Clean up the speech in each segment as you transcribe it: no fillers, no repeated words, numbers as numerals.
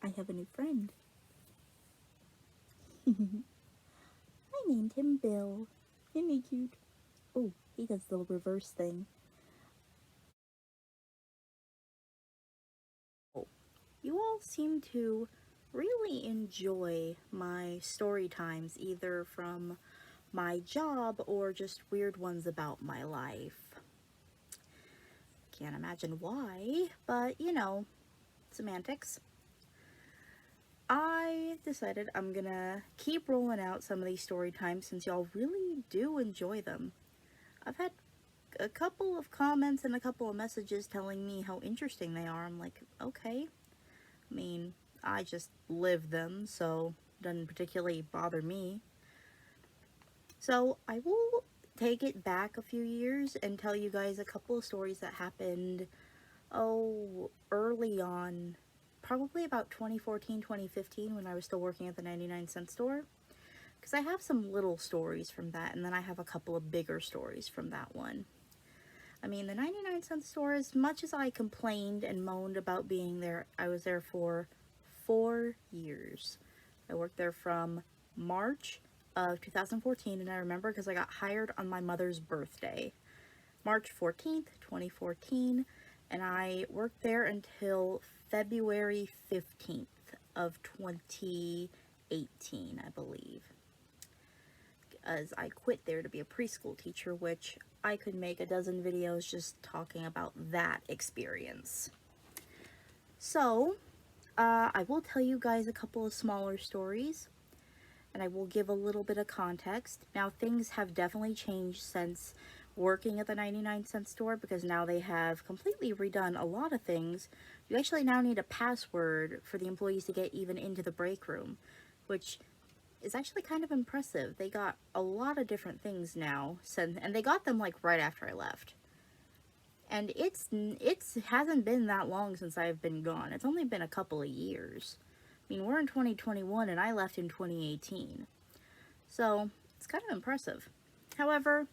I have a new friend. I named him Bill. Isn't he cute? Oh, he does the reverse thing. Oh, you all seem to really enjoy my story times, either from my job or just weird ones about my life. Can't imagine why, but you know, semantics. I decided I'm gonna keep rolling out some of these story times since y'all really do enjoy them. I've had a couple of comments and a couple of messages telling me how interesting they are. I'm like, okay. I mean, I just live them, so it doesn't particularly bother me. So I will take it back a few years and tell you guys a couple of stories that happened, early on, probably about 2014, 2015, when I was still working at the 99-cent store. Because I have some little stories from that, and then I have a couple of bigger stories from that one. I mean, the 99-cent store, as much as I complained and moaned about being there, I was there for 4 years. I worked there from March of 2014, and I remember because I got hired on my mother's birthday, March 14th, 2014, and I worked there until February 15th of 2018, I believe. As I quit there to be a preschool teacher, which I could make a dozen videos just talking about that experience. So, I will tell you guys a couple of smaller stories, and I will give a little bit of context. Now, things have definitely changed since working at the 99-cent store, because now they have completely redone a lot of things. You actually now need a password for the employees to get even into the break room, which is actually kind of impressive. They got a lot of different things now, and they got them like right after I left. And it hasn't been that long since I've been gone. It's only been a couple of years. I mean, we're in 2021 and I left in 2018. So, it's kind of impressive. However,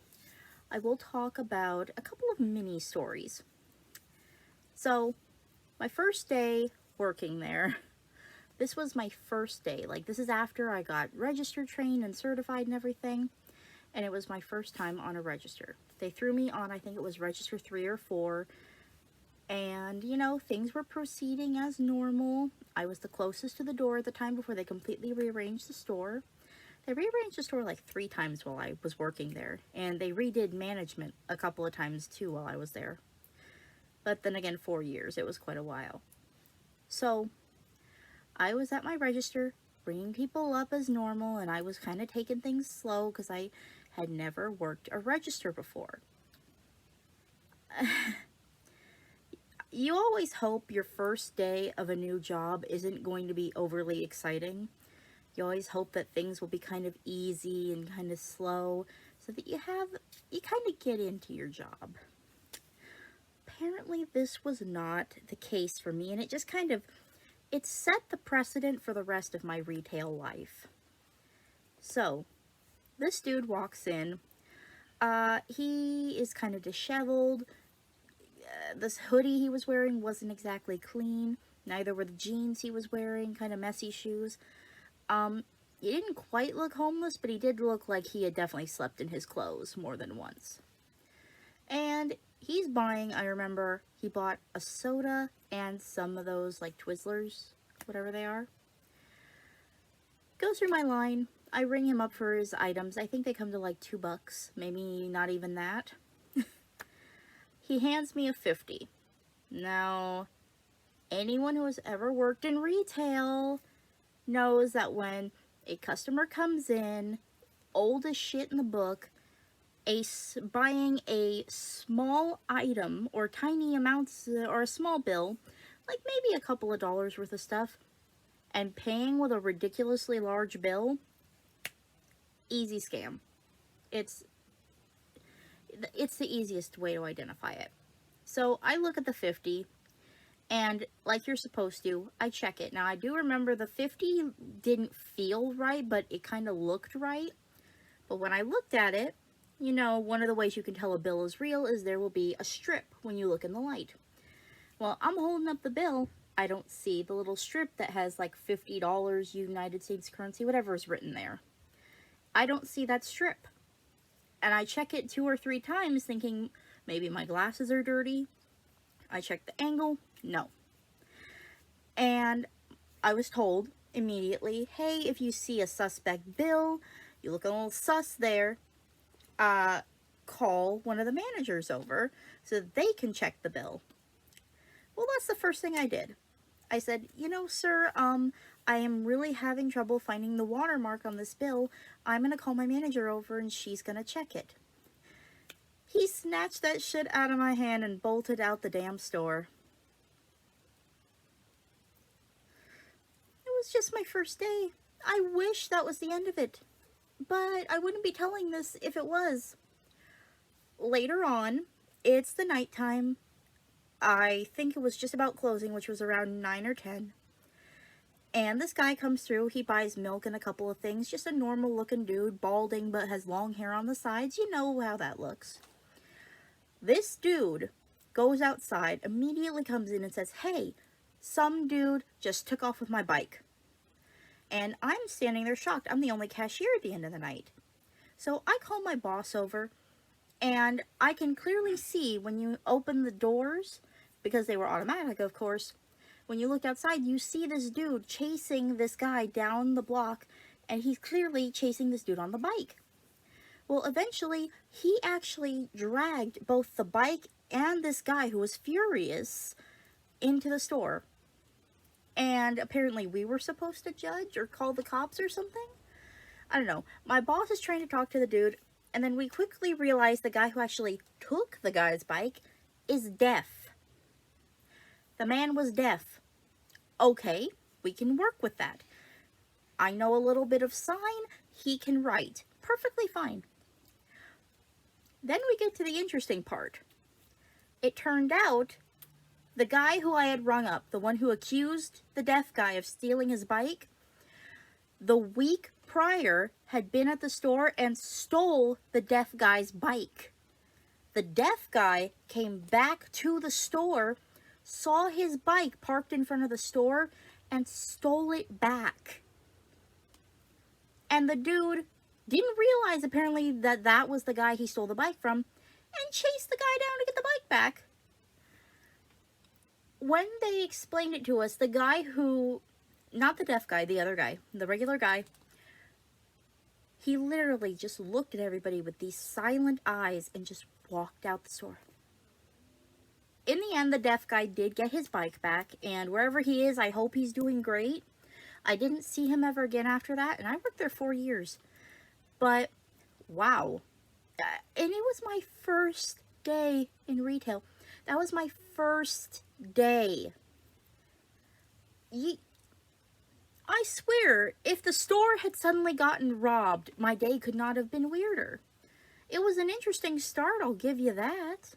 I will talk about a couple of mini stories. So, my first day working there, this was my first day. Like, this is after I got register trained and certified and everything. And it was my first time on a register. They threw me on, I think it was register 3 or 4. And, you know, things were proceeding as normal. I was the closest to the door at the time before they completely rearranged the store. They rearranged the store like 3 times while I was working there. And they redid management a couple of times too while I was there. But then again, 4 years. It was quite a while. So, I was at my register, bringing people up as normal, and I was kind of taking things slow because I had never worked a register before. You always hope your first day of a new job isn't going to be overly exciting. You always hope that things will be kind of easy and kind of slow so that you kind of get into your job. Apparently this was not the case for me, and it set the precedent for the rest of my retail life. So, this dude walks in. He is kind of disheveled. This hoodie he was wearing wasn't exactly clean. Neither were the jeans he was wearing, kind of messy shoes. He didn't quite look homeless, but he did look like he had definitely slept in his clothes more than once. And he's buying, I remember, he bought a soda and some of those, like, Twizzlers, whatever they are. Goes through my line. I ring him up for his items. I think they come to like $2, maybe not even that. He hands me a 50. Now, anyone who has ever worked in retail knows that when a customer comes in, old as shit in the book, buying a small item or tiny amounts or a small bill, like maybe a couple of dollars worth of stuff, and paying with a ridiculously large bill, easy scam. It's the easiest way to identify it. So I look at the 50, and like you're supposed to, I check it. Now I do remember the 50 didn't feel right, but it kind of looked right. But when I looked at it, you know, one of the ways you can tell a bill is real is there will be a strip when you look in the light. Well, I'm holding up the bill, I don't see the little strip that has like $50 United States currency, whatever is written there. I don't see that strip. And I check it 2 or 3 times thinking maybe my glasses are dirty. I check the angle. No. And I was told immediately, hey, if you see a suspect bill, you look a little sus there, call one of the managers over so that they can check the bill. Well, that's the first thing I did. I said, you know, sir, I am really having trouble finding the watermark on this bill. I'm going to call my manager over and she's going to check it. He snatched that shit out of my hand and bolted out the damn store. It was just my first day. I wish that was the end of it, but I wouldn't be telling this if it was. Later on, it's the nighttime. I think it was just about closing, which was around 9 or 10. And this guy comes through. He buys milk and a couple of things. Just a normal looking dude, balding but has long hair on the sides. You know how that looks. This dude goes outside, immediately comes in and says, hey, some dude just took off with my bike. And I'm standing there shocked. I'm the only cashier at the end of the night. So I call my boss over, and I can clearly see when you open the doors, because they were automatic, of course, when you look outside, you see this dude chasing this guy down the block, and he's clearly chasing this dude on the bike. Well, eventually, he actually dragged both the bike and this guy, who was furious, into the store. And apparently we were supposed to judge or call the cops or something? I don't know. My boss is trying to talk to the dude, and then we quickly realize the guy who actually took the guy's bike is deaf. The man was deaf. Okay, we can work with that. I know a little bit of sign. He can write. Perfectly fine. Then we get to the interesting part. It turned out the guy who I had rung up, the one who accused the deaf guy of stealing his bike, the week prior had been at the store and stole the deaf guy's bike. The deaf guy came back to the store, saw his bike parked in front of the store, and stole it back. And the dude didn't realize, apparently, that that was the guy he stole the bike from, and chased the guy down to get the bike back. When they explained it to us, the guy who, not the deaf guy, the other guy, the regular guy, he literally just looked at everybody with these silent eyes and just walked out the store. In the end, the deaf guy did get his bike back, and wherever he is, I hope he's doing great. I didn't see him ever again after that, and I worked there 4 years. But, wow. And it was my first day in retail. That was my first day. I swear, if the store had suddenly gotten robbed, my day could not have been weirder. It was an interesting start, I'll give you that.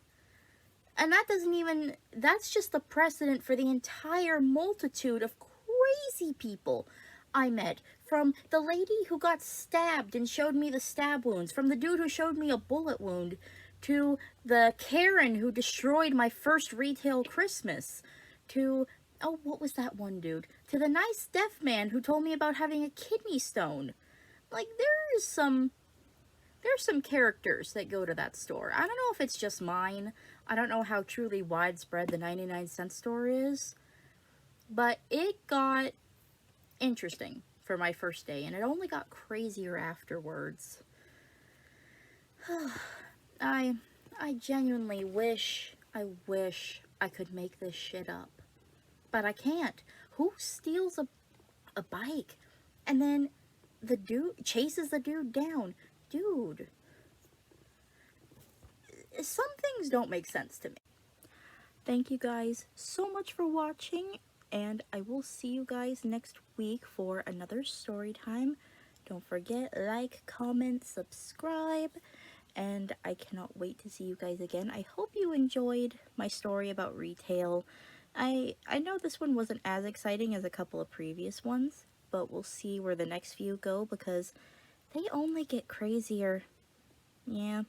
And that doesn't even, that's just the precedent for the entire multitude of crazy people I met. From the lady who got stabbed and showed me the stab wounds, from the dude who showed me a bullet wound, to the Karen who destroyed my first retail Christmas, to, oh, what was that one dude? To the nice deaf man who told me about having a kidney stone. Like, there's some characters that go to that store. I don't know if it's just mine. I don't know how truly widespread the 99-cent store is. But it got interesting for my first day, and it only got crazier afterwards. I genuinely wish I could make this shit up. But I can't. Who steals a bike and then the dude chases the dude down? Dude. Some things don't make sense to me. Thank you guys so much for watching, and I will see you guys next week for another story time. Don't forget, like, comment, subscribe, and I cannot wait to see you guys again. I hope you enjoyed my story about retail. I know this one wasn't as exciting as a couple of previous ones, but we'll see where the next few go because they only get crazier. Yeah.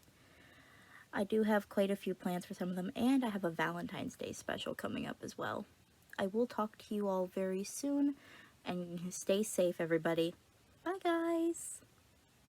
I do have quite a few plans for some of them, and I have a Valentine's Day special coming up as well. I will talk to you all very soon, and stay safe, everybody. Bye, guys.